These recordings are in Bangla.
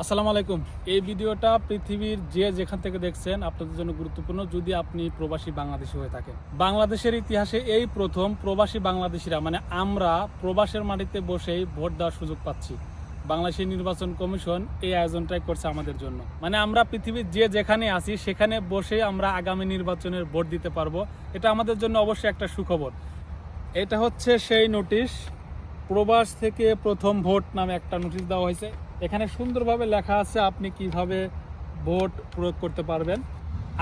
আসসালামু আলাইকুম। এই ভিডিওটা পৃথিবীর যেখান থেকে দেখছেন আপনাদের জন্য গুরুত্বপূর্ণ যদি আপনি প্রবাসী বাংলাদেশী হয়ে থাকেন। বাংলাদেশের ইতিহাসে এই প্রথম প্রবাসী বাংলাদেশিরা আমরা প্রবাসের মাটিতে বসেই ভোট দেওয়ার সুযোগ পাচ্ছি। বাংলাদেশের নির্বাচন কমিশন এই আয়োজনটাই করছে আমাদের জন্য। আমরা পৃথিবীর যেখানে আছি সেখানে বসে আমরা আগামী নির্বাচনের ভোট দিতে পারবো। এটা আমাদের জন্য অবশ্যই একটা সুখবর। এটা হচ্ছে সেই নোটিশ, প্রবাস থেকে প্রথম ভোট নামে একটা নোটিশ দেওয়া হয়েছে। এখানে সুন্দরভাবে লেখা আছে আপনি কিভাবে ভোট প্রয়োগ করতে পারবেন।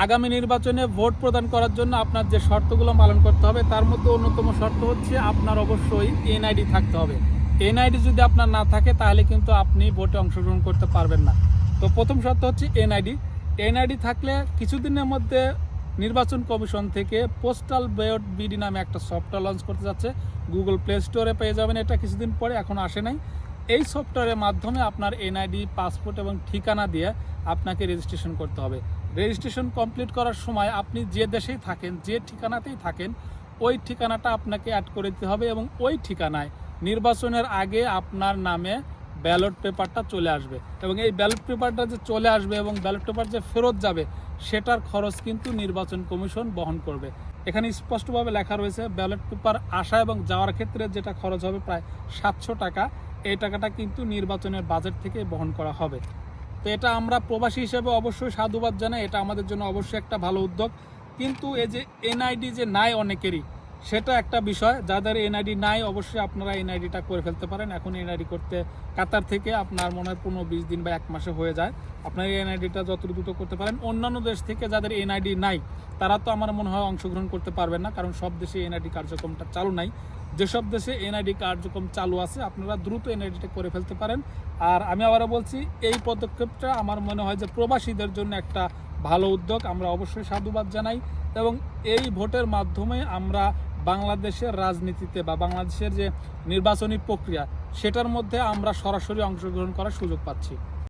আগামী নির্বাচনে ভোট প্রদান করার জন্য আপনার যে শর্তগুলো পালন করতে হবে তার মধ্যে অন্যতম শর্ত হচ্ছে আপনার অবশ্যই এনআইডি থাকতে হবে। এনআইডি যদি আপনার না থাকে তাহলে কিন্তু আপনি ভোটে অংশগ্রহণ করতে পারবেন না। তো প্রথম শর্ত হচ্ছে এনআইডি থাকলে কিছুদিনের মধ্যে নির্বাচন কমিশন থেকে পোস্টাল ব্যালট বিডি নামে একটা সফটওয়্যার লঞ্চ করতে যাচ্ছে। গুগল প্লে স্টোরে পেয়ে যাবেন, এটা কিছুদিন পরে, এখন আসে নাই। এই সফটওয়্যারের মাধ্যমে আপনার এনআইডি, পাসপোর্ট এবং ঠিকানা দিয়ে আপনাকে রেজিস্ট্রেশন করতে হবে। রেজিস্ট্রেশন কমপ্লিট করার সময় আপনি যে দেশেই থাকেন, যে ঠিকানাতেই থাকেন, ওই ঠিকানাটা আপনাকে অ্যাড করে দিতে হবে এবং ওই ঠিকানায় নির্বাচনের আগে আপনার নামে ব্যালট পেপারটা চলে আসবে এবং এই ব্যালট পেপারটা যে চলে আসবে এবং ব্যালট পেপার যে ফেরত যাবে সেটার খরচ কিন্তু নির্বাচন কমিশন বহন করবে। এখানে স্পষ্টভাবে লেখা রয়েছে ব্যালট পেপার আসা এবং যাওয়ার ক্ষেত্রে যেটা খরচ হবে প্রায় 700 টাকা, এই টাকাটা কিন্তু নির্বাচনের বাজেট থেকে বহন করা হবে। তো এটা আমরা প্রবাসী হিসেবে অবশ্যই সাধুবাদ জানাই, এটা আমাদের জন্য অবশ্যই একটা ভালো উদ্যোগ। কিন্তু এই যে এনআইডি যে নাই অনেকেরই, সেটা একটা বিষয়। যাদের এনআইডি নাই অবশ্যই আপনারা এনআইডিটা করে ফেলতে পারেন। এখন এনআইডি করতে কাতার থেকে আপনার মনে হয় 15-20 দিন বা 1 মাসে হয়ে যায়। আপনার এই এনআইডিটা যত দ্রুত করতে পারেন। অন্যান্য দেশ থেকে যাদের এনআইডি নাই তারা তো আমার মনে হয় অংশগ্রহণ করতে পারবেন না, কারণ সব দেশে এনআইডি কার্যক্রমটা চালু নাই। যেসব দেশে এনআইডি কার্যক্রম চালু আছে আপনারা দ্রুত এনআইডিটা করে ফেলতে পারেন। আর আমি আবারও বলছি, এই পদক্ষেপটা আমার মনে হয় যে প্রবাসীদের জন্য একটা ভালো উদ্যোগ, আমরা অবশ্যই সাধুবাদ জানাই। এবং এই ভোটের মাধ্যমে আমরা বাংলাদেশের রাজনীতিতে বা বাংলাদেশের যে নির্বাচনী প্রক্রিয়া সেটার মধ্যে আমরা সরাসরি অংশগ্রহণ করার সুযোগ পাচ্ছি।